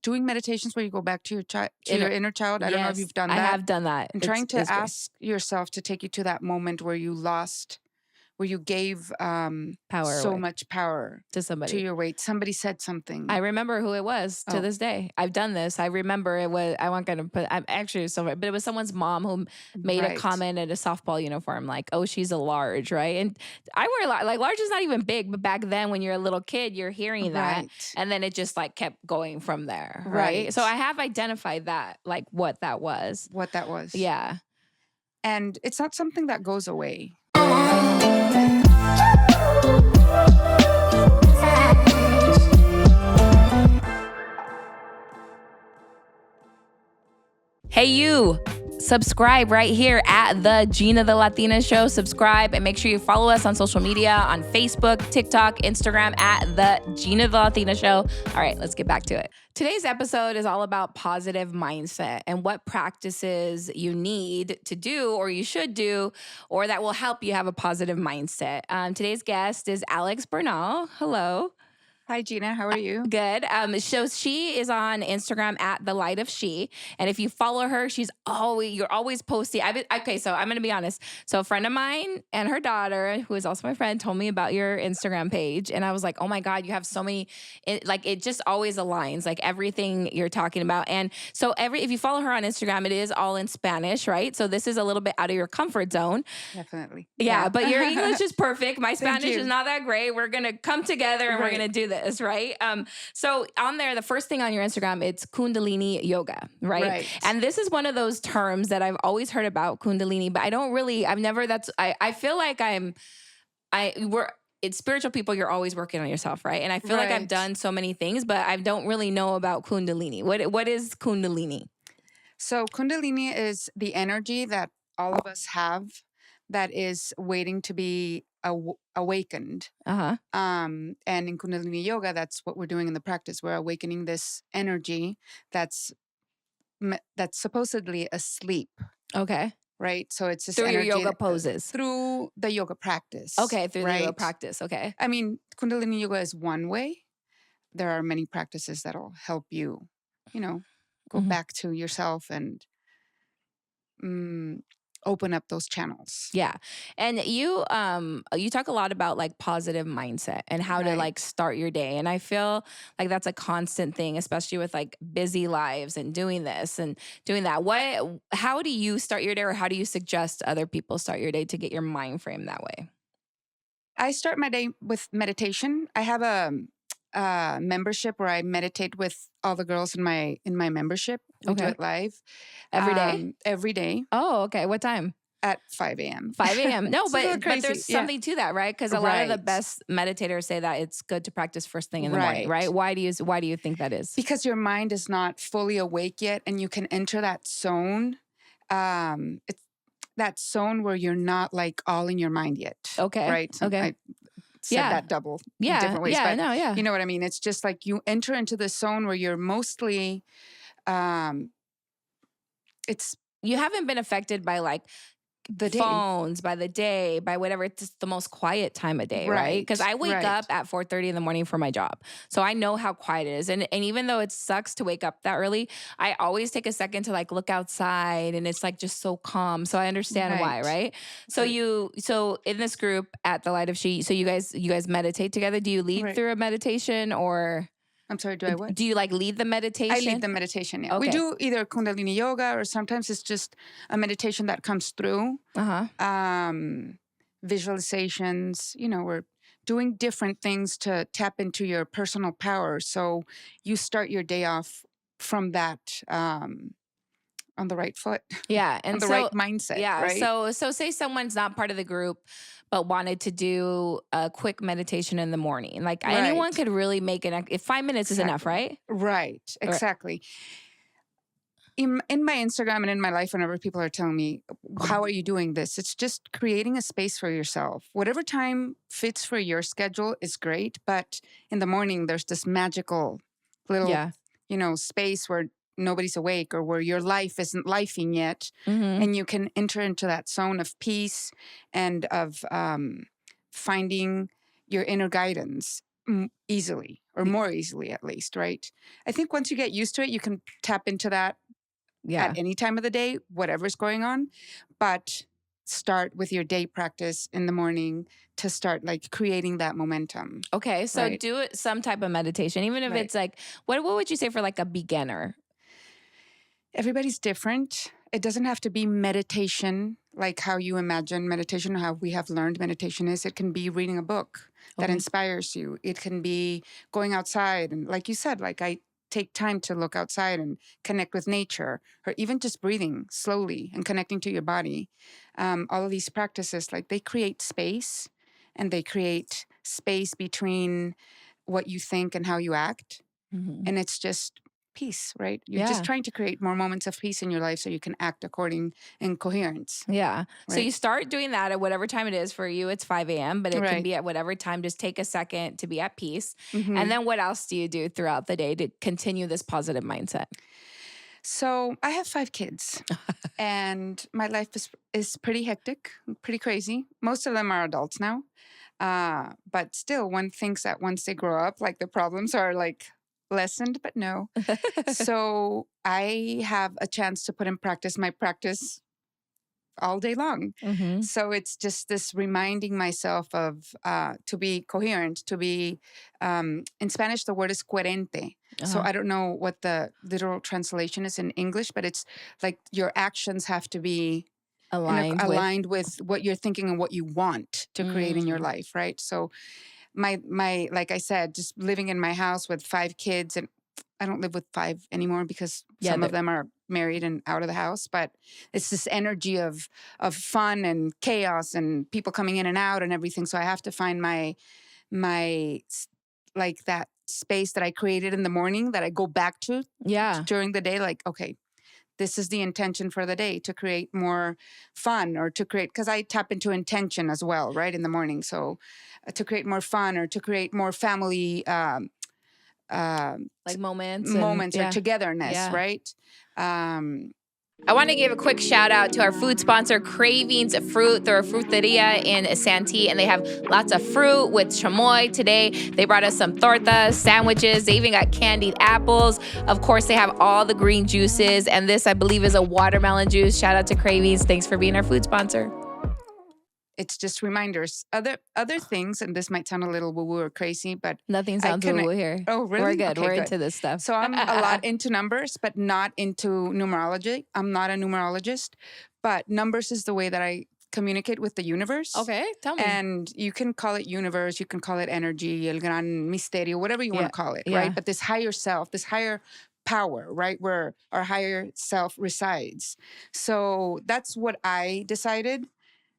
doing meditations where you go back to your your inner child. I don't know if you've done that. I have done that. And trying to ask yourself to take you to that moment where you gave power so away much power to somebody, to your weight. Somebody said something. I remember who it was to this day. I've done this. I remember it was, I wasn't going to put, I'm actually so, but it was someone's mom who made a comment at a softball uniform, like, oh, she's a large, right? And I wear like large is not even big, but back then when you're a little kid, you're hearing that. And then it just like kept going from there. Right. So I have identified that, like what that was. Yeah. And it's not something that goes away. Hey, you. Subscribe right here at the Geena The Latina Show. Subscribe and make sure you follow us on social media on Facebook, TikTok, Instagram at the Geena The Latina Show. All right, let's get back to it. Today's episode is all about positive mindset and what practices you need to do or you should do or that will help you have a positive mindset. Today's guest is Bernal. Hello. Hi, Geena. How are you? Good. So she is on Instagram at The Light of She. And if you follow her, you're always posting. Okay, so I'm going to be honest. So a friend of mine and her daughter, who is also my friend, told me about your Instagram page. And I was like, oh my God, you have so many, it just always aligns, like everything you're talking about. And so if you follow her on Instagram, it is all in Spanish, right? So this is a little bit out of your comfort zone. Definitely. Yeah, but your English is perfect. My Spanish is not that great. We're going to come together and we're going to do this, right? So on there, the first thing on your Instagram, it's Kundalini Yoga, right? And this is one of those terms that I've always heard about, Kundalini, but I feel like it's spiritual people, you're always working on yourself, right? And I feel like I've done so many things, but I don't really know about Kundalini. What is Kundalini? So Kundalini is the energy that all of us have that is waiting to be awakened. And in Kundalini Yoga, that's what we're doing in the practice. We're awakening this energy that's supposedly asleep. Okay. Right? So it's this through energy your yoga poses. Through the yoga practice. Okay, through the yoga practice. Okay. I mean, Kundalini Yoga is one way. There are many practices that'll help you, go back to yourself and open up those channels. Yeah. And you talk a lot about like positive mindset and how to like start your day. And I feel like that's a constant thing, especially with like busy lives and doing this and doing that. How do you start your day, or how do you suggest other people start your day to get your mind framed that way? I start my day with meditation. I have a membership where I meditate with all the girls in my membership. We do it live. Every day? Every day. Oh, okay. What time? At 5 a.m. 5 a.m. No, but there's something to that, right? Because a lot of the best meditators say that it's good to practice first thing in the morning, right? Why do you think that is? Because your mind is not fully awake yet, and you can enter that zone. It's that zone where you're not like all in your mind yet. Okay. Right. So okay. I said that double different ways. Yeah. But you know what I mean? It's just like you enter into the zone where you're mostly, you haven't been affected by like the phones, by the day, by whatever. It's just the most quiet time of day, right? Because I wake up at 4:30 in the morning for my job. So I know how quiet it is. And even though it sucks to wake up that early, I always take a second to like look outside, and it's like just so calm. So I understand why, right? So so in this group at The Light of She, so you guys meditate together. Do you lead through a meditation, or? I'm sorry, do I what? Do you like lead the meditation? I lead the meditation, yeah. Okay. We do either Kundalini Yoga, or sometimes it's just a meditation that comes through. Visualizations, we're doing different things to tap into your personal power. So you start your day off from that on the right foot. Yeah. And on the right mindset. Yeah. Right? So say someone's not part of the group, but wanted to do a quick meditation in the morning. Like anyone could really make if 5 minutes is enough, right? Right. Exactly. In my Instagram and in my life, whenever people are telling me, how are you doing this? It's just creating a space for yourself. Whatever time fits for your schedule is great. But in the morning, there's this magical little, space where nobody's awake, or where your life isn't lifing yet. And you can enter into that zone of peace and of finding your inner guidance easily, or more easily at least, right? I think once you get used to it, you can tap into that at any time of the day, whatever's going on. But start with your day practice in the morning to start like creating that momentum. Okay, so do it some type of meditation, even if it's like, what would you say for like a beginner? Everybody's different. It doesn't have to be meditation like how you imagine meditation, how we have learned meditation is. It can be reading a book that inspires you. It can be going outside. And like you said, like I take time to look outside and connect with nature, or even just breathing slowly and connecting to your body. All of these practices, like they create space, and they create space between what you think and how you act. And it's just peace, right? You're just trying to create more moments of peace in your life so you can act according in coherence. Yeah. So you start doing that at whatever time it is. For you, it's 5 a.m., but it can be at whatever time. Just take a second to be at peace. And then what else do you do throughout the day to continue this positive mindset? So I have 5 kids and my life is pretty hectic, pretty crazy. Most of them are adults now. But still, one thinks that once they grow up, like the problems are like lessened, but no. So I have a chance to put in practice my practice all day long. So it's just this reminding myself of to be coherent, to be, in Spanish, the word is coherente. So I don't know what the literal translation is in English, but it's like your actions have to be aligned with what you're thinking and what you want to create in your life, right? So my like I said, just living in my house with 5 kids, and I don't live with 5 anymore because some of them are married and out of the house, but it's this energy of fun and chaos and people coming in and out and everything. So I have to find my like that space that I created in the morning that I go back to during the day. Like, okay, this is the intention for the day, to create more fun, or to create, because I tap into intention as well, right, in the morning. So to create more fun, or to create more family like moments or togetherness, right? I want to give a quick shout out to our food sponsor, Cravings Fruit. They're a fruteria in Santee, and they have lots of fruit with chamoy. Today, they brought us some tortas, sandwiches. They even got candied apples. Of course, they have all the green juices, and this, I believe, is a watermelon juice. Shout out to Cravings. Thanks for being our food sponsor. It's just reminders. Other things, and this might sound a little woo-woo or crazy, but nothing sounds woo-woo here. Oh, really? We're good. Okay, We're good. into this stuff. So I'm a lot into numbers, but not into numerology. I'm not a numerologist, but numbers is the way that I communicate with the universe. Okay, tell me. And you can call it universe, you can call it energy, el gran misterio, whatever you want to call it, right? But this higher self, this higher power, right, where our higher self resides. So that's what I decided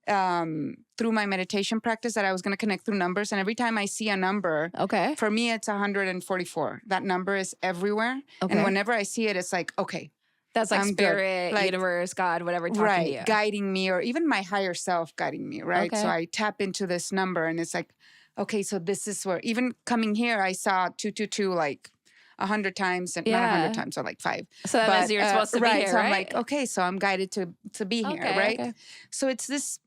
through my meditation practice, that I was going to connect through numbers. And every time I see a number, for me, it's 144. That number is everywhere. And whenever I see it, it's like, okay. That's like spirit, like, universe, God, whatever, talking to you. Guiding me, or even my higher self guiding me, right? So I tap into this number and it's like, okay, so this is where, even coming here, I saw 222 like 100 times, and not 100 times, so like 5. So that means you're supposed to be here, so right? I'm like, okay, so I'm guided to be here, right? So it's this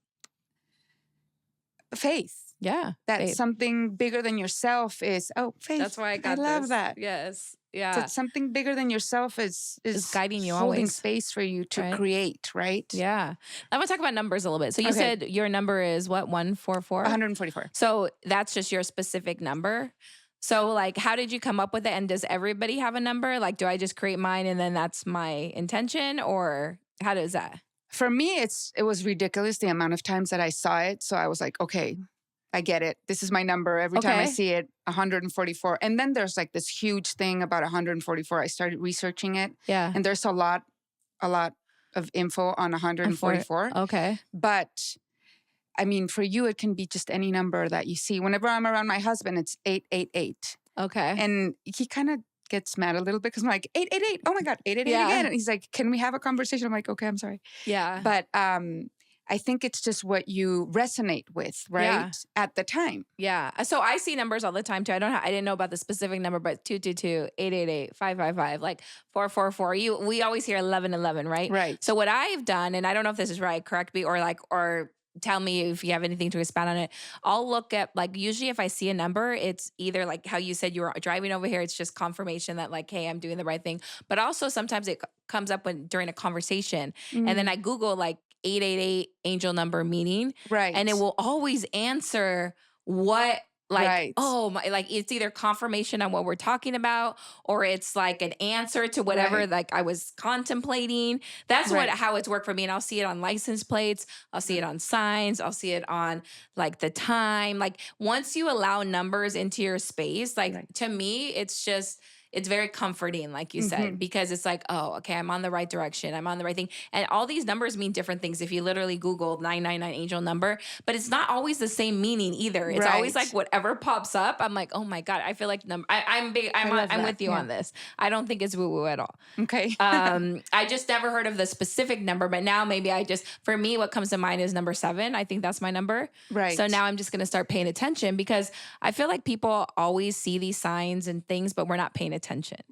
faith. Yeah. That faith. Something bigger than yourself is, faith. That's why I got this. I love that. Yes. Yeah. That something bigger than yourself is guiding you, holding always. space for you to create, right? Yeah. I want to talk about numbers a little bit. So you said your number is what, 144? 144. So that's just your specific number. So like, how did you come up with it? And does everybody have a number? Like, do I just create mine and then that's my intention, or how does that? For me, it was ridiculous the amount of times that I saw it. So I was like, okay, I get it. This is my number. Every time I see it, 144. And then there's like this huge thing about 144. I started researching it. Yeah. And there's a lot of info on 144. Okay. But I mean, for you, it can be just any number that you see. Whenever I'm around my husband, it's 888. Okay. And he kind of gets mad a little bit because I'm like, 888. Oh my God, 888 again. And he's like, can we have a conversation? I'm like, okay, I'm sorry. Yeah. But I think it's just what you resonate with, right? At the time. Yeah. So I see numbers all the time too. I didn't know about the specific number, but 222, 888, 555, like 444. We always hear 1111, right? Right. So what I've done, and I don't know if this is right, correct me, or tell me if you have anything to expand on it. I'll look at, like, usually if I see a number, it's either like how you said you were driving over here, it's just confirmation that like, hey, I'm doing the right thing. But also sometimes it comes up during a conversation, and then I Google like 888 angel number meaning, and it will always answer what, like, oh my, like it's either confirmation on what we're talking about, or it's like an answer to whatever like I was contemplating. That's how it's worked for me. And I'll see it on license plates, I'll see it on signs, I'll see it on like the time. Like once you allow numbers into your space, like to me, it's very comforting, like you said, because it's like, oh, okay, I'm on the right direction. I'm on the right thing. And all these numbers mean different things. If you literally Google 999 angel number, but it's not always the same meaning either. It's always like whatever pops up. I'm like, oh my God, I feel like I'm big. I'm with you on this. I don't think it's woo-woo at all. Okay. I just never heard of the specific number, but now maybe for me, what comes to mind is number 7. I think that's my number. Right. So now I'm just going to start paying attention, because I feel like people always see these signs and things, but we're not paying attention.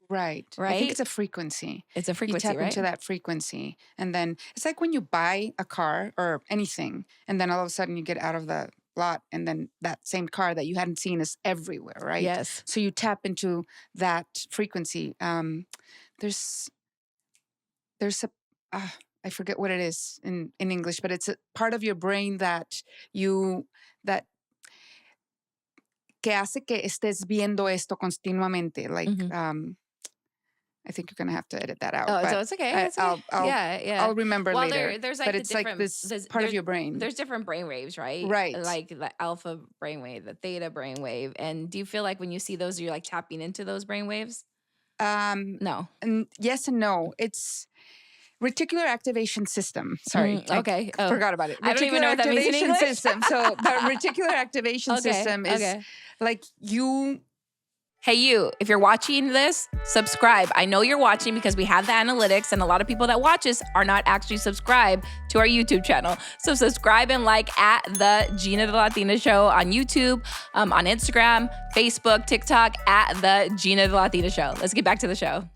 Right. I think it's a frequency. It's a frequency, you tap into that frequency. And then it's like when you buy a car or anything, and then all of a sudden you get out of the lot, and then that same car that you hadn't seen is everywhere, right? Yes. So you tap into that frequency. There's a, I forget what it is in English, but it's a part of your brain that que hace que estés viendo esto continuamente. Like, I think you're going to have to edit that out. Oh, so it's okay. I'll remember later. There's like, but it's like this part of your brain. There's different brain waves, right? Right. Like the alpha brainwave, the theta brainwave. And do you feel like when you see those, you're like tapping into those brainwaves? No. And yes and no. It's reticular activation system. Sorry. Okay. I forgot about it. I don't even know what that means in English. System. So the reticular activation system is like you. Hey, you, if you're watching this, subscribe. I know you're watching because we have the analytics, and a lot of people that watch us are not actually subscribed to our YouTube channel. So subscribe and like at the Geena The Latina Show on YouTube, on Instagram, Facebook, TikTok, at the Geena The Latina Show. Let's get back to the show.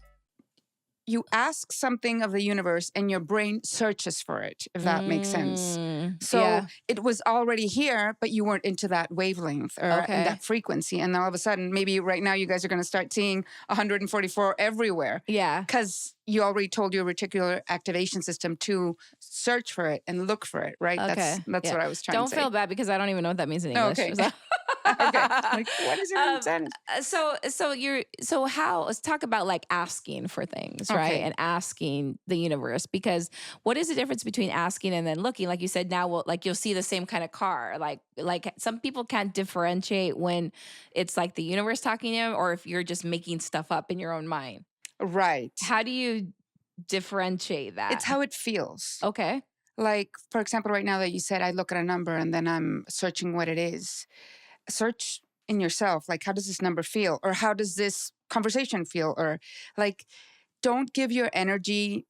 You ask something of the universe and your brain searches for it, if that makes sense. So it was already here, but you weren't into that wavelength or in that frequency. And all of a sudden, maybe right now you guys are going to start seeing 144 everywhere. Yeah. Because you already told your reticular activation system to search for it and look for it, right? Okay. That's what I was trying to say. Don't feel bad because I don't even know what that means in English. Okay. Okay. Like, what is it in Spanish? Let's talk about like asking for things, right? And asking the universe, because what is the difference between asking and then looking? Like you said, now you'll see the same kind of car. Like some people can't differentiate when it's like the universe talking to them or if you're just making stuff up in your own mind. Right. How do you differentiate that? It's how it feels. Okay. Like, for example, right now that you said I look at a number and then I'm searching what it is. Search in yourself, like, how does this number feel? Or how does this conversation feel? Or like, don't give your energy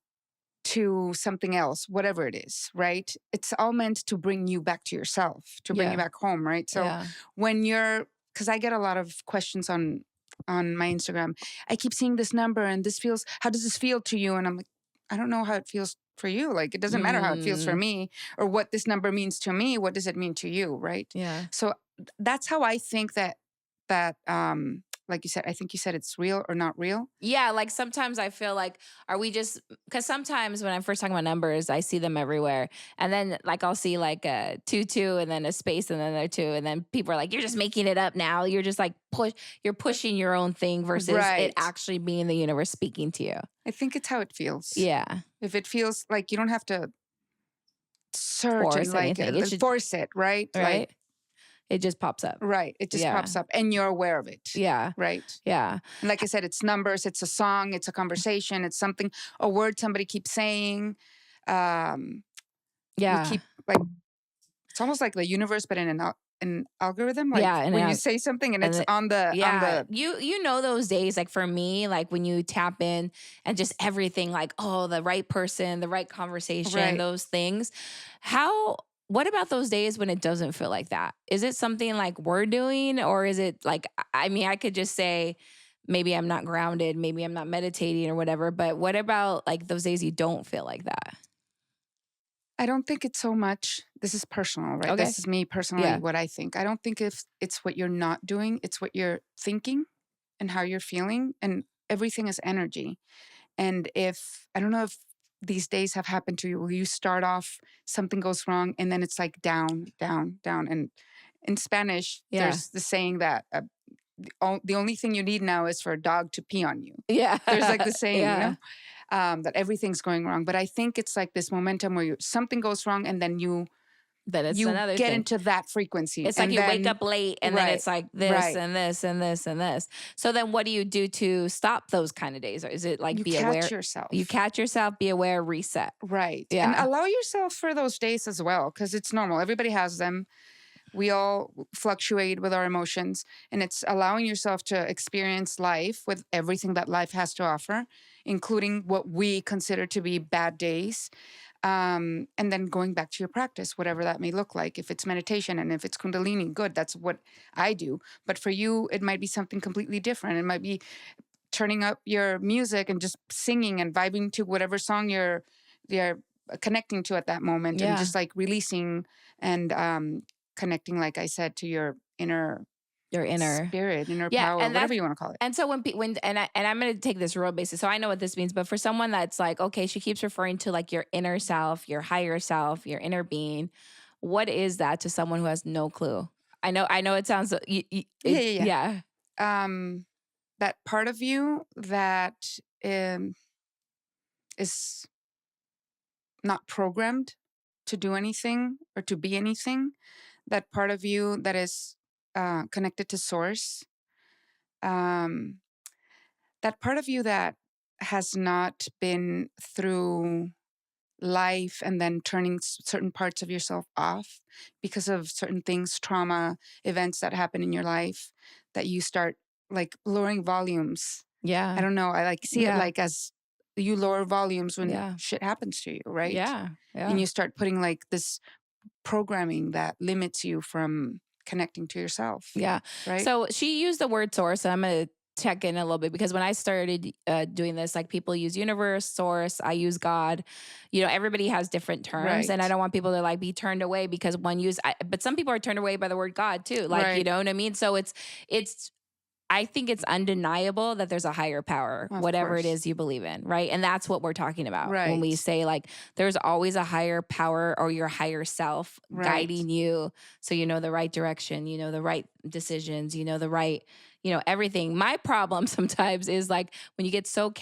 to something else, whatever it is, right? It's all meant to bring you back to yourself, to bring you back home, right? So when because I get a lot of questions on my Instagram, I keep seeing this number and this feels, how does this feel to you? And I'm like, I don't know how it feels for you. Like, it doesn't matter how it feels for me or what this number means to me. What does it mean to you, right? Yeah. So that's how I think that like you said, I think you said it's real or not real. Yeah, like sometimes I feel like, are we just, because sometimes when I'm first talking about numbers, I see them everywhere. And then like I'll see like a 2 and then a space and then another 2. And then people are like, you're just making it up now. You're just like you're pushing your own thing versus it actually being the universe speaking to you. I think it's how it feels. Yeah. If it feels like you don't have to search and like force it, right? Right. Like, it just pops up. Right. It just pops up and you're aware of it. Yeah. Right. Yeah. And like I said, it's numbers, it's a song, it's a conversation, it's something, a word somebody keeps saying. We keep like, it's almost like the universe, but in an algorithm. Like when you say something and it's on the. You know those days, like for me, like when you tap in and just everything, like, oh, the right person, the right conversation, those things. What about those days when it doesn't feel like that? Is it something like we're doing, or is it like, I mean, I could just say, maybe I'm not grounded, maybe I'm not meditating or whatever, but what about like those days you don't feel like that? I don't think it's so much, this is personal, right? Okay. This is me personally, what I think. I don't think if it's what you're not doing, it's what you're thinking and how you're feeling. And everything is energy. And if, I don't know if these days have happened to you, where you start off, something goes wrong, and then it's like down, down, down. And in Spanish, there's the saying that the only thing you need now is for a dog to pee on you. Yeah. There's like the saying, that everything's going wrong. But I think it's like this momentum where something goes wrong, and then you another get thing. into that frequency. It's like you wake up late, and then it's like this and this and this and this. So then what do you do to stop those kind of days? Or is it like be aware? You catch yourself, be aware, reset. Right. Yeah. And allow yourself for those days as well, because it's normal. Everybody has them. We all fluctuate with our emotions, and it's allowing yourself to experience life with everything that life has to offer, including what we consider to be bad days. And then going back to your practice, whatever that may look like. If it's meditation and if it's Kundalini, good, that's what I do. But for you, it might be something completely different. It might be turning up your music and just singing and vibing to whatever song you're connecting to at that moment, and just like releasing and connecting, like I said, to your inner spirit, inner power, whatever you want to call it. And so when I'm going to take this real basic, so I know what this means, but for someone that's like, okay, she keeps referring to like your inner self, your higher self, your inner being. What is that to someone who has no clue? I know it sounds yeah. That part of you that is not programmed to do anything or to be anything. That part of you that is connected to source. That part of you that has not been through life and then turning certain parts of yourself off because of certain things, trauma, events that happen in your life, that you start like lowering volumes. Yeah. I don't know. I like see it like as you lower volumes when shit happens to you, right? Yeah. And you start putting like this programming that limits you from connecting to yourself. Yeah. Right. So she used the word source, and I'm going to check in a little bit, because when I started doing this, like people use universe, source, I use God. Everybody has different terms, and I don't want people to like be turned away because but some people are turned away by the word God too. Like, you know what I mean? So I think it's undeniable that there's a higher power, whatever it is you believe in, right? And that's what we're talking about when we say like there's always a higher power or your higher self guiding you, so you know the right direction, you know the right decisions, you know the right, everything. My problem sometimes is like when you get so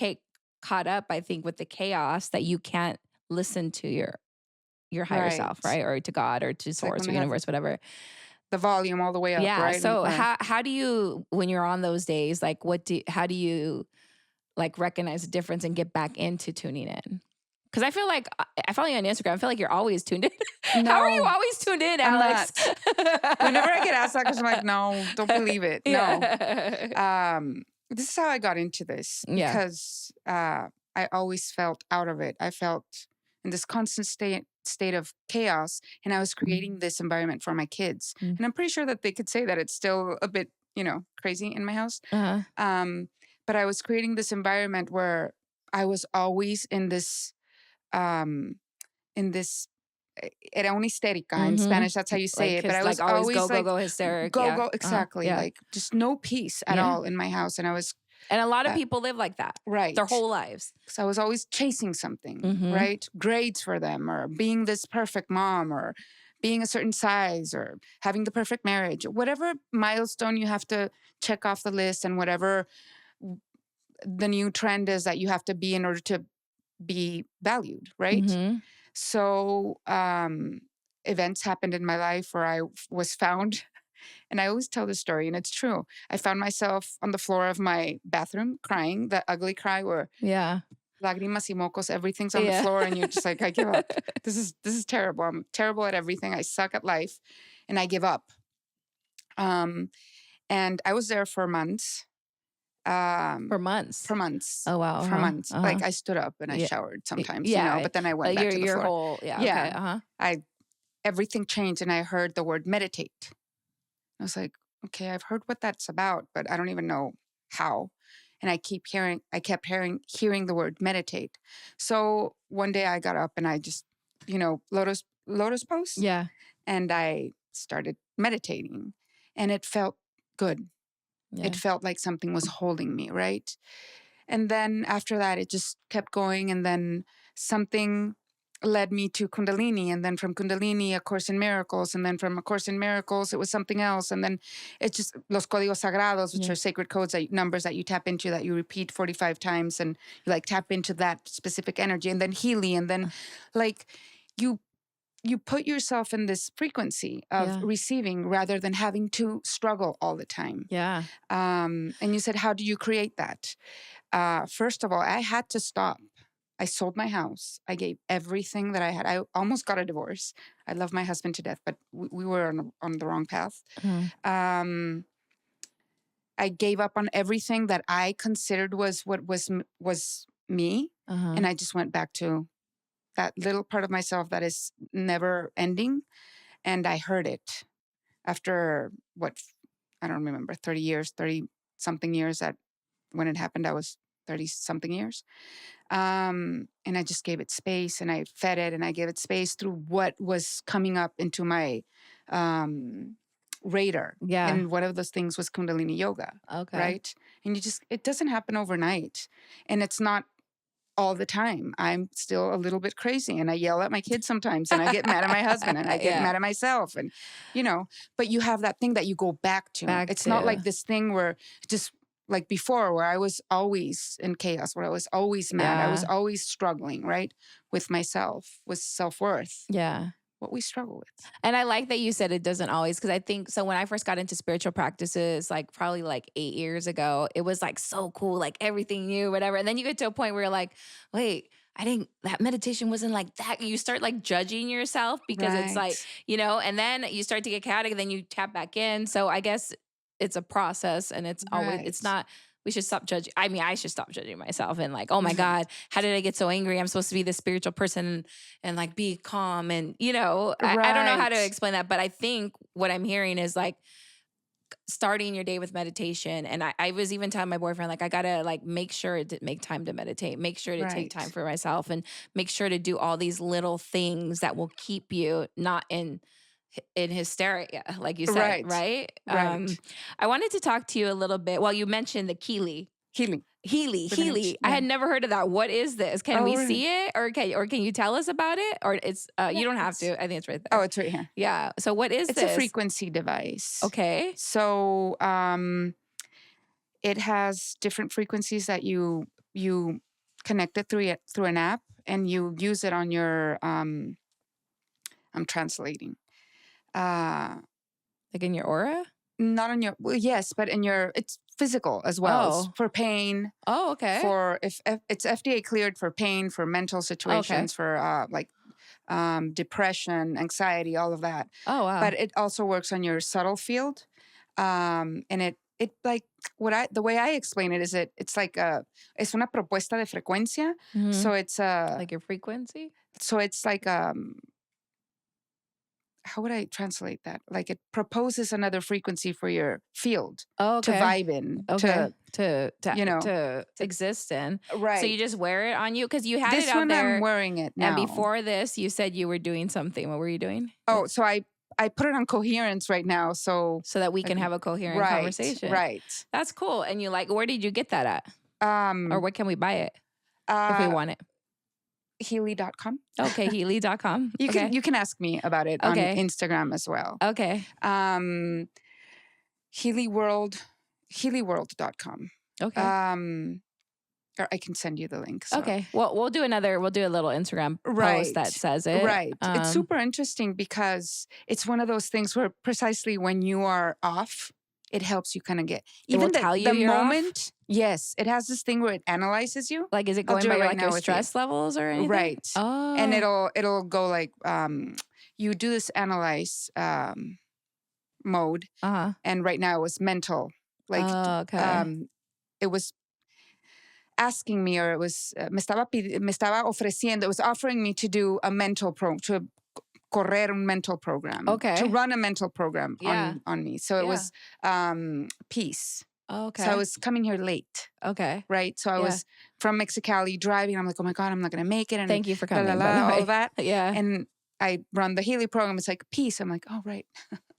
caught up, I think, with the chaos that you can't listen to your higher self, right? Or to God or to source or universe, whatever. The volume all the way up, right? So how do you, when you're on those days, like how do you like recognize the difference and get back into tuning in? Because I feel like I follow you on Instagram. I feel like you're always tuned in. How are you always tuned in, Alex? Whenever I get asked that question, I'm like, no, don't believe it. No. This is how I got into this, because I always felt out of it. I felt in this constant state of chaos, and I was creating this environment for my kids. And I'm pretty sure that they could say that it's still a bit, crazy in my house. But I was creating this environment where I was always in this era una histérica in Spanish. That's how you say it. But I was like always go hysteric. Go, exactly. Like just no peace at all in my house. And a lot of people live like that, right, their whole lives. So I was always chasing something, right? Grades for them, or being this perfect mom, or being a certain size, or having the perfect marriage, whatever milestone you have to check off the list, and whatever the new trend is that you have to be in order to be valued, right? So events happened in my life where I was found, and I always tell this story, and it's true. I found myself on the floor of my bathroom crying, that ugly cry where lágrimas y mocos, everything's on the floor, and you're just like, I give up. This is terrible. I'm terrible at everything. I suck at life, and I give up. And I was there for months. For months. Oh wow. For months. Like I stood up and I showered sometimes, but then I went back to the floor. Everything changed, and I heard the word meditate. I was like, okay, I've heard what that's about, but I don't even know how. And I kept hearing the word meditate. So one day I got up and I just lotus pose. Yeah. And I started meditating, and it felt good. Yeah. It felt like something was holding me, right? And then after that, it just kept going. And then something led me to Kundalini. And then from Kundalini, A Course in Miracles. And then from A Course in Miracles, it was something else. And then it's just Los Códigos Sagrados, which are sacred codes, numbers that you tap into, that you repeat 45 times. And you like tap into that specific energy. And then Healy. And then like you put yourself in this frequency of receiving rather than having to struggle all the time. Yeah. And you said, how do you create that? First of all, I had to stop. I sold my house. I gave everything that I had. I almost got a divorce. I love my husband to death, but we were on the wrong path. I gave up on everything that I considered was what was me. And I just went back to that little part of myself that is never ending. And I heard it after I don't remember, 30 something years that when it happened, I was 30 something years. And I just gave it space, and I fed it, and I gave it space through what was coming up into my radar. Yeah. And one of those things was Kundalini Yoga. Okay. Right. And it doesn't happen overnight, and it's not all the time. I'm still a little bit crazy, and I yell at my kids sometimes, and I get mad at my husband, and I get mad at myself, and but you have that thing that you go back to. It's not like this thing where just like before, where I was always in chaos, where I was always mad. I was always struggling, right? With myself, with self-worth. Yeah. What we struggle with. And I like that you said it doesn't always, because I think, so when I first got into spiritual practices, like probably like 8 years ago, it was like so cool, like everything new, whatever. And then you get to a point where you're like, wait, that meditation wasn't like that. You start like judging yourself because it's like, and then you start to get chaotic, and then you tap back in. So I guess it's a process, and it's always, it's not, we should stop judging. I mean, I should stop judging myself and like, oh my God, how did I get so angry? I'm supposed to be this spiritual person and like be calm. And, I don't know how to explain that, but I think what I'm hearing is like starting your day with meditation. And I was even telling my boyfriend, like, I gotta like make sure to make time to meditate, make sure to take time for myself, and make sure to do all these little things that will keep you not in hysteria, like you said, right? I wanted to talk to you a little bit. Well, you mentioned the Healy. I had never heard of that. What is this? Can we see it, or can you tell us about it? Or it's you don't have to. I think it's right there. Oh, it's right here. Yeah. So what is this? It's a frequency device. Okay. So it has different frequencies that you connect it through an app, and you use it on your I'm translating. Like in your aura? Not on your, well, yes, but in your, it's physical as well. It's for pain. Oh, okay. For if it's FDA cleared for pain, for mental situations, for like depression, anxiety, all of that. Oh, wow. But it also works on your subtle field. And it like the way I explain it is it's like es una propuesta de frecuencia. So it's like your frequency. So it's like how would I translate that? Like it proposes another frequency for your field to vibe in, to exist in. Right. So you just wear it on you, because you had this it out one there. I'm wearing it now. And before this, you said you were doing something. What were you doing? Oh, so I put it on coherence right now, so that we can have a coherent conversation. Right. That's cool. And where did you get that at? Or where can we buy it if we want it? Healy.com. Okay, Healy.com. You can ask me about it on Instagram as well. Okay. Healyworld.com. Okay. Or I can send you the link. So. Okay. Well, we'll do a little Instagram post that says it. Right. It's super interesting because it's one of those things where precisely when you are off, it helps you kind of get even the moment. Off? Yes, it has this thing where it analyzes you. Like, is it going by like your stress levels or anything? Right. Oh. And it'll go like you do this analyze mode. And right now it was mental. Like it was asking me, or it was me estaba ofreciendo. It was offering me to do a mental to correr un mental program. Okay. To run a mental program on me. So it was peace. Oh, okay. So I was coming here late. Okay. Right. So I was from Mexicali driving. I'm like, oh my God, I'm not going to make it. And thank you for coming. all that. Yeah. And I run the Healy program. It's like peace. I'm like, oh, right.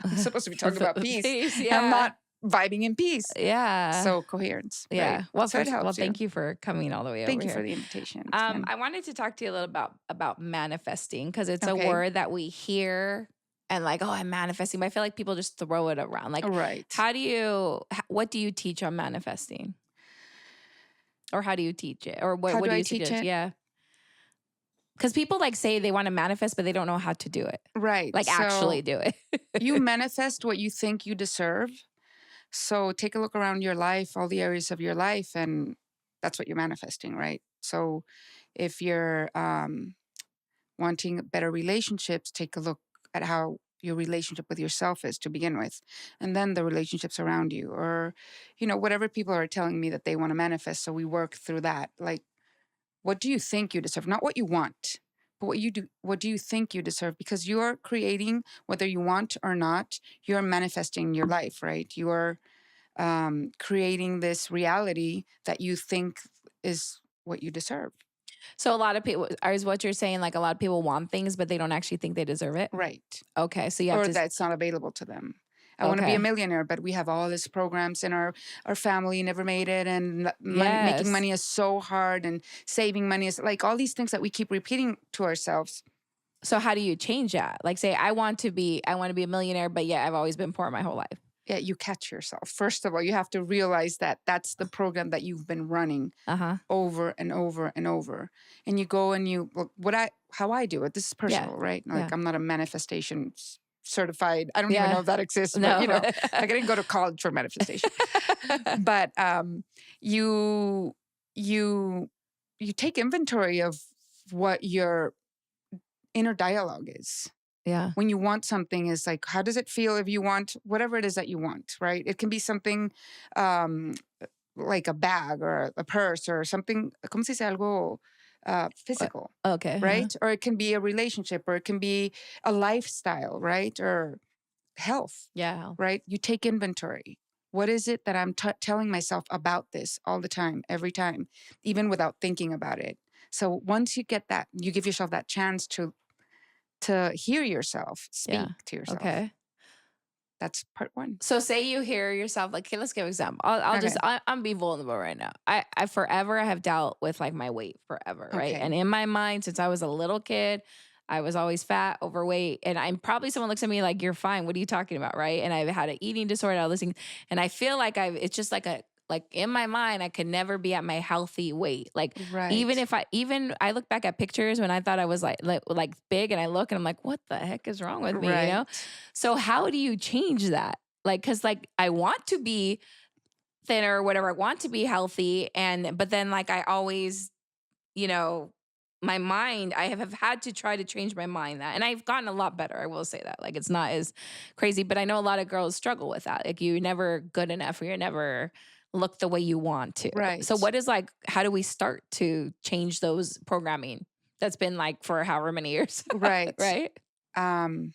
I'm supposed to be talking about peace. Yeah. I'm not vibing in peace. Yeah. So coherence. Yeah. Right? Well, so it helps thank you for coming all the way Thank over you here. for the invitation. I wanted to talk to you a little about manifesting, because it's a word that we hear and like, oh, I'm manifesting. But I feel like people just throw it around. Like, what do you teach on manifesting? Or how do you teach it? Or what do you teach suggest? it? Yeah. Because people like say they want to manifest, but they don't know how to do it. Right. Like actually do it. You manifest what you think you deserve. So take a look around your life, all the areas of your life, and that's what you're manifesting, right? So if you're wanting better relationships, take a look at how your relationship with yourself is to begin with, and then the relationships around you, or, whatever people are telling me that they want to manifest. So we work through that. Like, what do you think you deserve? Not what you want, but what do you think you deserve? Because you're creating, whether you want or not, you're manifesting your life, right? You're creating this reality that you think is what you deserve. So a lot of people, is what you're saying, like a lot of people want things, but they don't actually think they deserve it? Right. Okay. So you have or to, that's not available to them. I want to be a millionaire, but we have all these programs in our family never made it. And making money is so hard, and saving money is like all these things that we keep repeating to ourselves. So how do you change that? Like say, I want to be a millionaire, but yeah, I've always been poor my whole life. Yeah, you catch yourself. First of all, you have to realize that that's the program that you've been running over and over and over. And you go and you look how I do it. This is personal, right? Like I'm not a manifestation certified. I don't even know if that exists, but like I didn't go to college for manifestation. But you take inventory of what your inner dialogue is. Yeah. When you want something, is like, how does it feel if you want whatever it is that you want, right? It can be something like a bag or a purse or something, ¿cómo se dice? Algo physical. Okay. Right? Or it can be a relationship, or it can be a lifestyle, right? Or health. Yeah. Right? You take inventory. What is it that I'm telling myself about this all the time, every time, even without thinking about it? So once you get that, you give yourself that chance to hear yourself speak to yourself. Okay. That's part one. So say you hear yourself, like, okay, let's give an example. I'm be vulnerable right now. I forever have dealt with like my weight forever, right? And in my mind, since I was a little kid, I was always fat, overweight. And I'm probably someone looks at me like, you're fine. What are you talking about? Right. And I've had an eating disorder, all this thing. And I feel like it's just like in my mind, I could never be at my healthy weight. Like even if I look back at pictures when I thought I was like big, and I look and I'm like, what the heck is wrong with me? You know? So how do you change that? Like, cause like I want to be thinner or whatever. I want to be healthy. But then like I always, my mind, I have had to try to change my mind that. And I've gotten a lot better. I will say that. Like it's not as crazy, but I know a lot of girls struggle with that. Like you're never good enough, or you're never look the way you want to. Right. So what is like, how do we start to change those programming that's been like for however many years? Right. Right. I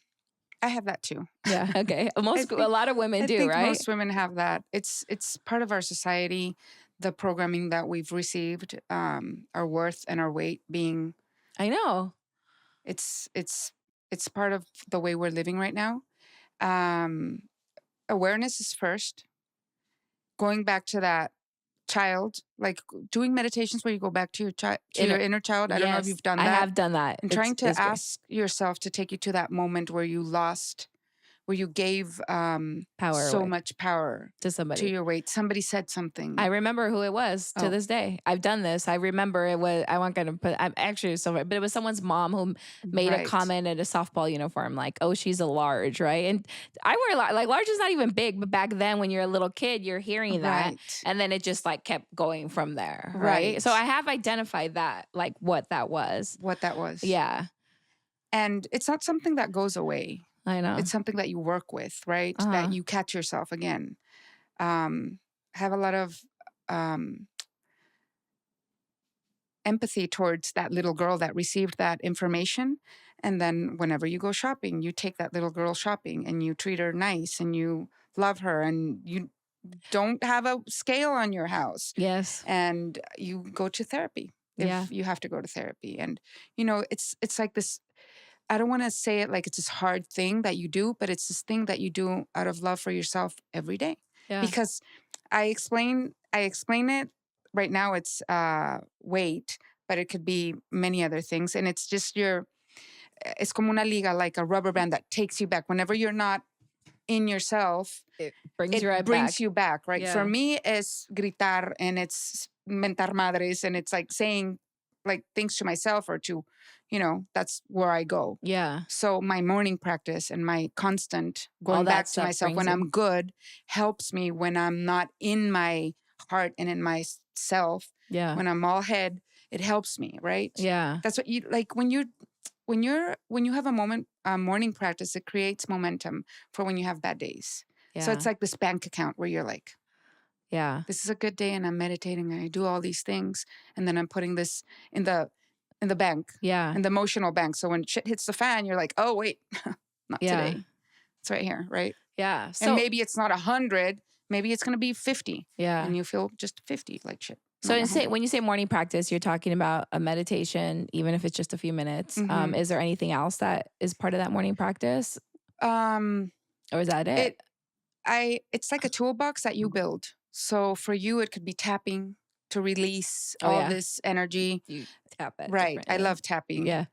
have that too. Yeah. Okay. A lot of women do, right? Most women have that. It's part of our society, the programming that we've received, our worth and our weight being. I know. It's part of the way we're living right now. Awareness is first. Going back to that child, like doing meditations where you go back to your your inner child. I don't know if you've done that. I have done that. And trying to ask yourself to take you to that moment where you gave so much power to somebody, to your weight. Somebody said something. I remember who it was to this day. I've done this. I remember it was, I wasn't going to put, I'm actually so, but it was someone's mom who made a comment at a softball uniform, like, oh, she's a large, right? And I wear like large is not even big, but back then when you're a little kid, you're hearing that. And then it just like kept going from there. Right. So I have identified that, like what that was. Yeah. And it's not something that goes away. I know. It's something that you work with, right? That you catch yourself again. Have a lot of empathy towards that little girl that received that information. And then whenever you go shopping, you take that little girl shopping and you treat her nice and you love her and you don't have a scale on your house. Yes. And you go to therapy if you have to go to therapy. And, it's like this, I don't want to say it like it's this hard thing that you do, but it's this thing that you do out of love for yourself every day. Yeah. Because I explain it right now. It's weight, but it could be many other things. And it's just it's como una liga, like a rubber band that takes you back. Whenever you're not in yourself, it brings you back, right? Yeah. For me, it's gritar and it's mentar madres and it's like saying like things to myself or to, that's where I go. Yeah. So my morning practice and my constant going back to myself when I'm good helps me when I'm not in my heart and in myself. Yeah. When I'm all head, it helps me, right? Yeah. That's what you like when you have a morning practice, it creates momentum for when you have bad days. Yeah. So it's like this bank account where you're like, yeah, this is a good day and I'm meditating and I do all these things. And then I'm putting this in the bank. Yeah. In the emotional bank. So when shit hits the fan, you're like, oh, wait, not today. It's right here, right? Yeah. So, and maybe it's not 100. Maybe it's going to be 50. Yeah. And you feel just 50 like shit. So when you say morning practice, you're talking about a meditation, even if it's just a few minutes. Mm-hmm. Is there anything else that is part of that morning practice? Or is that it? It's like a toolbox that you build. So for you, it could be tapping to release all this energy. You tap it. Right. I love tapping. Yeah.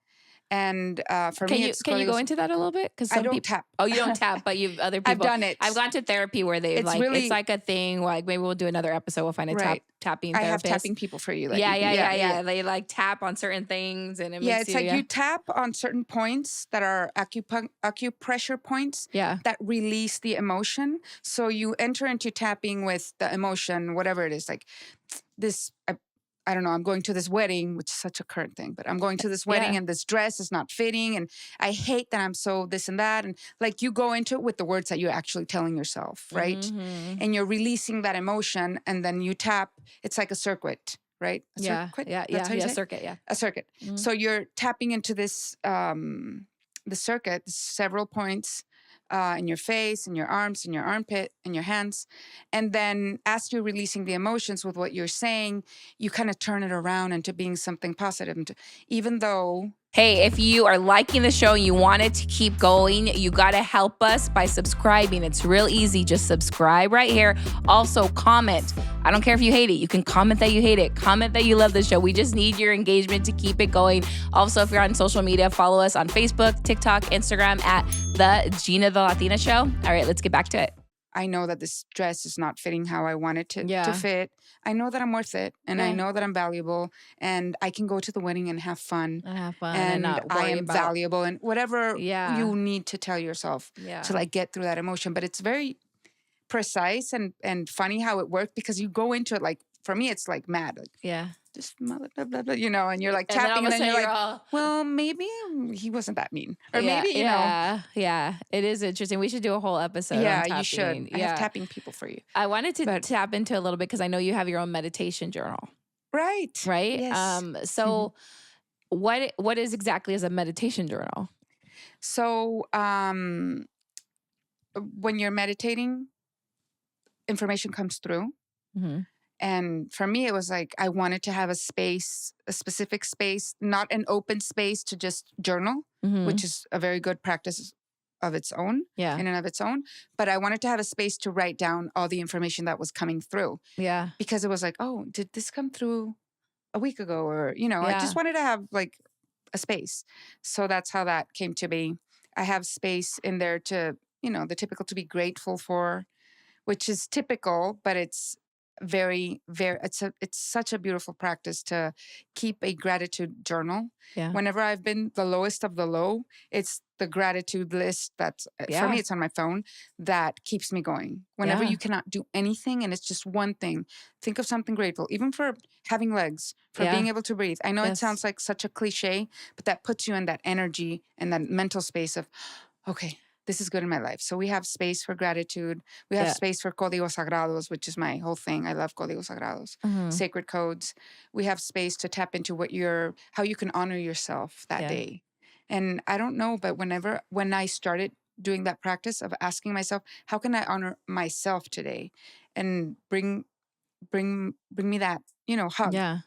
And for me, it's can you go into that a little bit? Because I don't tap. Oh, you don't tap, but you've other people. I've done it. I've gone to therapy where it's like a thing. Like maybe we'll do another episode. We'll find a tapping therapist. I have tapping people for you. Yeah. They like tap on certain things, and it makes it's like you tap on certain points that are acupressure points. Yeah. That release the emotion. So you enter into tapping with the emotion, whatever it is, like this. I don't know, I'm going to this wedding, which is such a current thing, but I'm going to this wedding and this dress is not fitting. And I hate that I'm so this and that. And like you go into it with the words that you're actually telling yourself, right? Mm-hmm. And you're releasing that emotion and then you tap. It's like a circuit, right? Circuit, yeah. A circuit. Mm-hmm. So you're tapping into this, the circuit, several points in your face, in your arms, in your armpit, in your hands. And then as you're releasing the emotions with what you're saying, you kind of turn it around into being something positive. Even though... Hey, if you are liking the show and you want it to keep going, you got to help us by subscribing. It's real easy. Just subscribe right here. Also, comment. I don't care if you hate it. You can comment that you hate it. Comment that you love the show. We just need your engagement to keep it going. Also, if you're on social media, follow us on Facebook, TikTok, Instagram at the Geena The Latina Show. All right, let's get back to it. I know that this dress is not fitting how I want it to fit. I know that I'm worth it, and I know that I'm valuable, and I can go to the wedding and have fun. And not I am valuable, and whatever you need to tell yourself to like get through that emotion. But it's very precise and funny how it worked because you go into it like, for me, it's like mad. Like, just blah, blah, blah, blah, and you're like tapping and then you're like, well, maybe he wasn't that mean. Or maybe, you know. Yeah, it is interesting. We should do a whole episode on tapping. You should. I have tapping people for you. I wanted to tap into a little bit because I know you have your own meditation journal. Right. Yes. So what is exactly is a meditation journal? So when you're meditating, information comes through. Mm-hmm. And for me, it was like, I wanted to have a space, a specific space, not an open space to just journal, which is a very good practice of its own, in and of its own. But I wanted to have a space to write down all the information that was coming through. Yeah. Because it was like, oh, did this come through a week ago? Or, I just wanted to have like a space. So that's how that came to be. I have space in there to, the typical to be grateful for, which is typical, but it's very, very, it's such a beautiful practice to keep a gratitude journal. Yeah. Whenever I've been the lowest of the low, it's the gratitude list that's, for me, it's on my phone, that keeps me going. Whenever you cannot do anything and it's just one thing, think of something grateful, even for having legs, for being able to breathe. I know it sounds like such a cliche, but that puts you in that energy and that mental space of, okay, this is good in my life. So we have space for gratitude. We have space for códigos sagrados, which is my whole thing. I love códigos sagrados, sacred codes. We have space to tap into how you can honor yourself that day. And I don't know, but when I started doing that practice of asking myself, how can I honor myself today, and bring me that, hug. Yeah.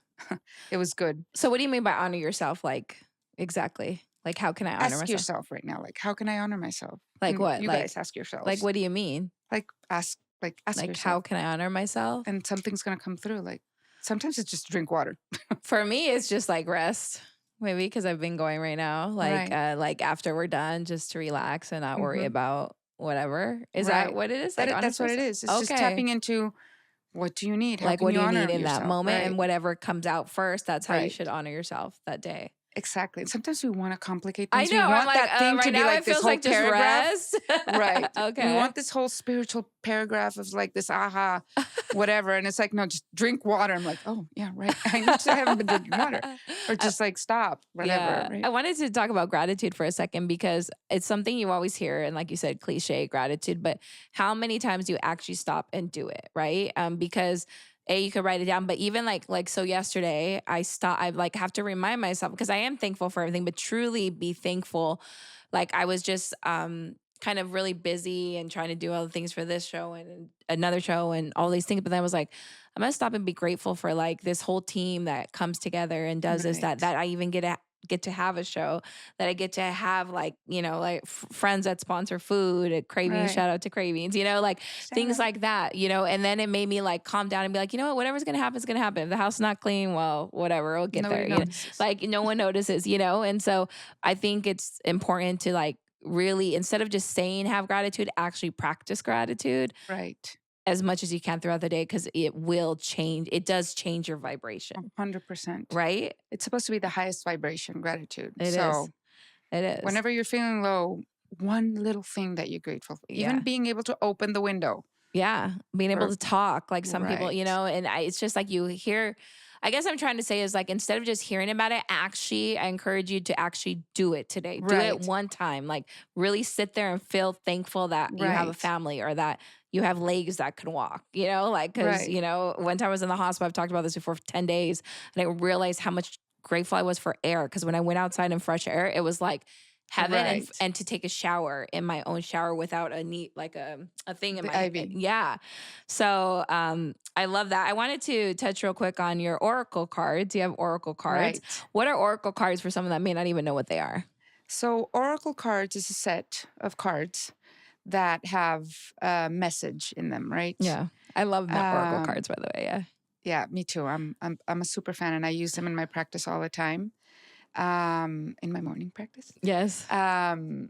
It was good. So what do you mean by honor yourself? Like, exactly. Like, how can I honor Ask myself? yourself right now, like, how can I honor myself? Like And what? you Like, guys ask yourselves. like, what do you mean? Like, ask Like, yourself. how can I honor myself? And something's going to come through. Like, sometimes it's just drink water. For me, it's just like rest. Maybe because I've been going right now. Like, Right. like after we're done, just to relax and not worry about whatever. Is that Right. what it is? Like, That's what it is. It's just okay. tapping into, what do you need? How Like, can what you do you honor need in that yourself? moment? Right. And whatever comes out first, that's how you Right. should honor yourself that day. Exactly. And sometimes we want to complicate I things. know. We I'm want that thing right to be now like it this feels whole like just paragraph. rest. Right. Okay. We want this whole spiritual paragraph of like this aha, whatever. And it's like, no, just drink water. I'm like, oh, yeah, right. I haven't been drinking water. Or just like stop, whatever. Yeah. Right? I wanted to talk about gratitude for a second because it's something you always hear. And like you said, cliche gratitude, but how many times do you actually stop and do it? Right. Because you could write it down, but even so yesterday I stopped, I like have to remind myself because I am thankful for everything, but truly be thankful. Like I was just, kind of really busy and trying to do all the things for this show and another show and all these things. But then I was like, I'm gonna stop and be grateful for like this whole team that comes together and does this, that I even get to have a show, that I get to have like, friends that sponsor food at Cravings, shout out to Cravings, like things like that, and then it made me like calm down and be like, you know what, whatever's going to happen is going to happen. If the house is not clean, well, whatever, it'll get Nobody there. notices. Like no one notices, and so I think it's important to like really, instead of just saying have gratitude, actually practice gratitude. Right. As much as you can throughout the day, because it will change. It does change your vibration. 100%. Right? It's supposed to be the highest vibration, gratitude. It is. It is. Whenever you're feeling low, one little thing that you're grateful for, even being able to open the window. Yeah. Being able to talk like some people, Right. and it's just like you hear. I guess I'm trying to say is like, instead of just hearing about it, actually, I encourage you to actually do it today. Do it one time. Like really sit there and feel thankful that you have a family or that you have legs that can walk, like, cause one time I was in the hospital, I've talked about this before, for 10 days, and I realized how much grateful I was for air. Cause when I went outside in fresh air, it was like heaven. And to take a shower in my own shower without a neat, like a thing in my IV. Yeah. So, I love that. I wanted to touch real quick on your Oracle cards. You have Oracle cards. Right. What are Oracle cards for someone that may not even know what they are? So Oracle cards is a set of cards that have a message in them, right? Yeah. I love Oracle cards, by the way. Yeah. Yeah, me too. I'm a super fan, and I use them in my practice all the time. In my morning practice. Yes. The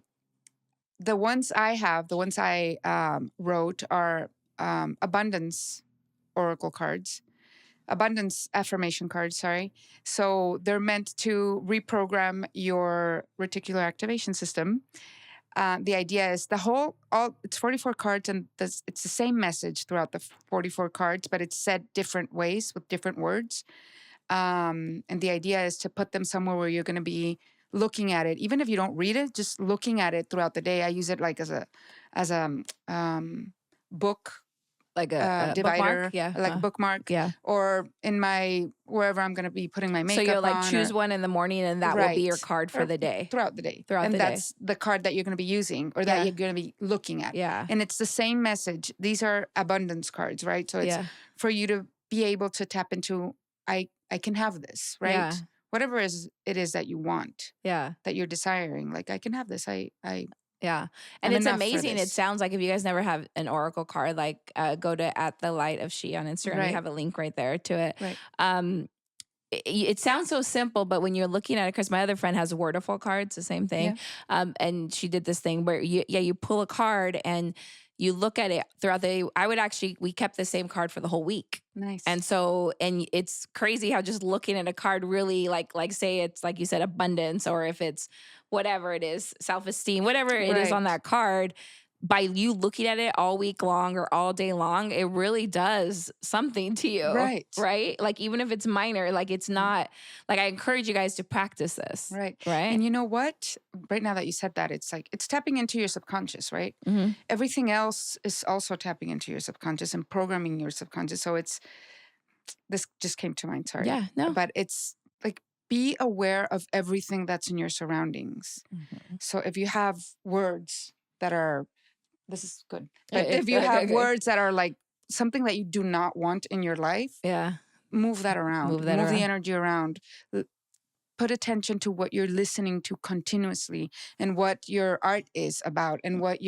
ones I wrote are abundance oracle cards, abundance affirmation cards, sorry. So they're meant to reprogram your reticular activation system. The idea is it's 44 cards, and it's the same message throughout the 44 cards, but it's said different ways with different words. And the idea is to put them somewhere where you're going to be looking at it, even if you don't read it, just looking at it throughout the day. I use it like as a book, like a divider, bookmark? like a bookmark, yeah, or in my wherever I'm going to be putting my makeup on. So you'll like choose one in the morning, and that will be your card for the day, throughout the day. And that's the card that you're going to be using, or that you're going to be looking at. Yeah, and it's the same message. These are abundance cards, right? So it's for you to be able to tap into. I can have this, right? Yeah. Whatever it is that you want. Yeah. That you're desiring. Like, I can have this. Yeah. And it's amazing. It sounds like, if you guys never have an Oracle card, like go to @TheLightOfShe on Instagram. Right. We have a link right there to it. Right. It sounds so simple, but when you're looking at it, because my other friend has Wordiful cards, the same thing. Yeah. And she did this thing where you pull a card and you look at it throughout the day. We kept the same card for the whole week. Nice. And it's crazy how just looking at a card really like say it's like you said, abundance, or if it's whatever it is, self-esteem, whatever it is on that card, by you looking at it all week long or all day long, it really does something to you. Right. Right. Like, even if it's minor, like it's not like, I encourage you guys to practice this. Right. Right. And you know what? Right now that you said that, it's like, it's tapping into your subconscious, right? Mm-hmm. Everything else is also tapping into your subconscious and programming your subconscious. So this just came to mind. Sorry. Yeah. No. But it's like, be aware of everything that's in your surroundings. Mm-hmm. So if you have words, that are, this is good. But if you have words that are like something that you do not want in your life, move that around. Move the energy around. Put attention to what you're listening to continuously and what your art is about and what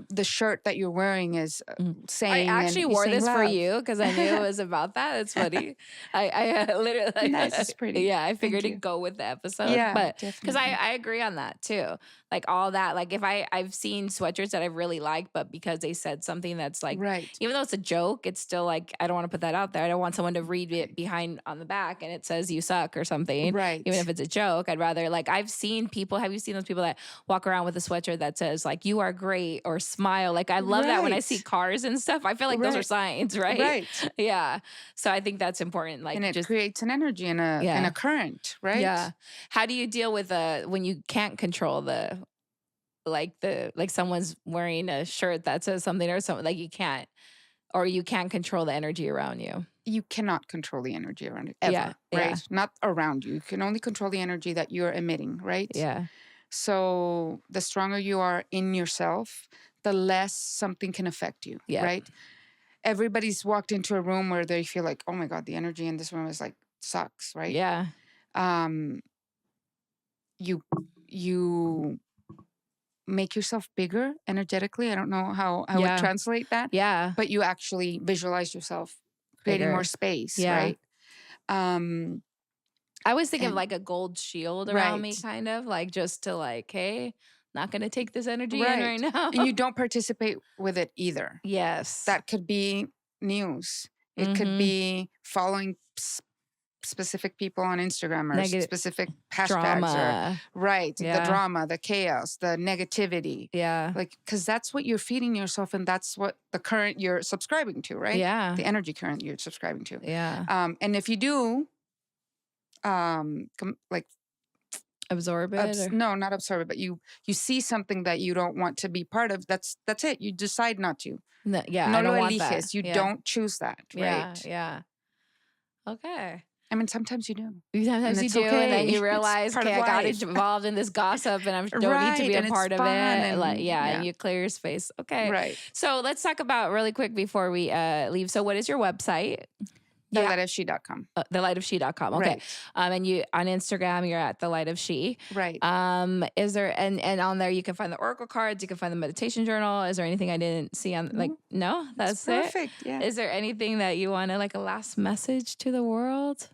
the shirt that you're wearing is saying. I actually wore this for you because I knew it was about that. It's funny. I literally nice. It's pretty. Yeah, I figured it'd go with the episode. Yeah, but because I agree on that too. Like all that. Like if I've seen sweatshirts that I really like, but because they said something that's like, even though it's a joke, it's still like I don't want to put that out there. I don't want someone to read it behind on the back and it says you suck or something. Right. Even if it's a joke, I'd rather like I've seen people. Have you seen those people that walk around with a sweatshirt that says like you are great or smile? Like I love that when I see cars and stuff. I feel like those are signs, right? Right. Yeah. So I think that's important. Like and it creates an energy and a current, right? Yeah. How do you deal with when you can't control like someone's wearing a shirt that says something or something like you can't control the energy around you? You cannot control the energy around it ever, right? Not around you. You can only control the energy that you're emitting, right? Yeah. So the stronger you are in yourself, the less something can affect you, right? Everybody's walked into a room where they feel like, oh my God, the energy in this room is like sucks, right? Yeah. You make yourself bigger energetically. I don't know how I would translate that. Yeah. But you actually visualize yourself creating more space, right? I was thinking of like a gold shield around me, kind of like just to like, hey, not going to take this energy in right now. And you don't participate with it either. Yes. That could be news. It could be following specific people on Instagram or specific hashtags. Drama. The drama, the chaos, the negativity. Yeah. Like, because that's what you're feeding yourself and that's what the current you're subscribing to, right? Yeah. The energy current you're subscribing to. Yeah. And if you do, like, absorb it? No, not absorb it, but you see something that you don't want to be part of. That's it. You decide not to. No, I don't want that. You don't choose that, right? Yeah. Okay. I mean, sometimes you do. Sometimes you do, and then you realize, okay, I got involved in this gossip, and I don't need to be a part of it. And you clear your space. Okay. Right. So let's talk about really quick before we leave. So what is your website? TheLightOfShe.com. TheLightOfShe.com. Okay. Right. And you on Instagram, you're at The Light of She. Right. Is there and on there you can find the oracle cards, you can find the meditation journal. Is there anything I didn't see on no? That's perfect. Yeah. Is there anything that you want to like a last message to the world?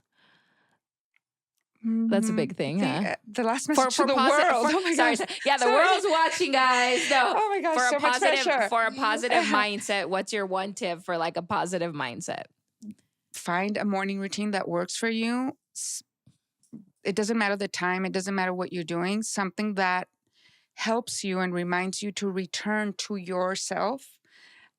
That's a big thing, huh? The last message to the world. Oh my gosh. The world's watching, guys. No. Oh my gosh, for a positive mindset, what's your one tip for like a positive mindset? Find a morning routine that works for you. It doesn't matter the time. It doesn't matter what you're doing. Something that helps you and reminds you to return to yourself,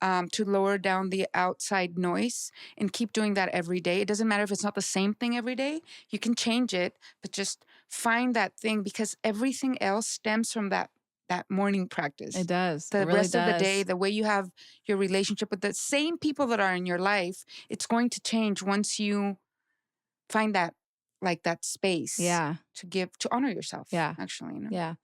to lower down the outside noise and keep doing that every day. It doesn't matter if it's not the same thing every day. You can change it, but just find that thing because everything else stems from that morning practice. It does. The rest of the day, the way you have your relationship with the same people that are in your life, it's going to change once you find that space to honor yourself. Actually. Yeah.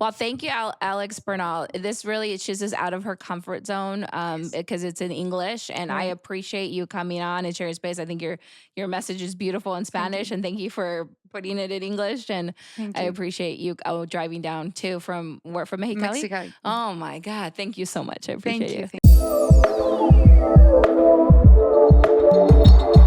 Well, thank you, Alex Bernal. This really, she's just out of her comfort zone because it's in English, and I appreciate you coming on and sharing space. I think your message is beautiful in Spanish, and thank you for putting it in English. And I appreciate you driving down too from Mexicali? Mexicali. Oh my God. Thank you so much. I appreciate you. Thank you.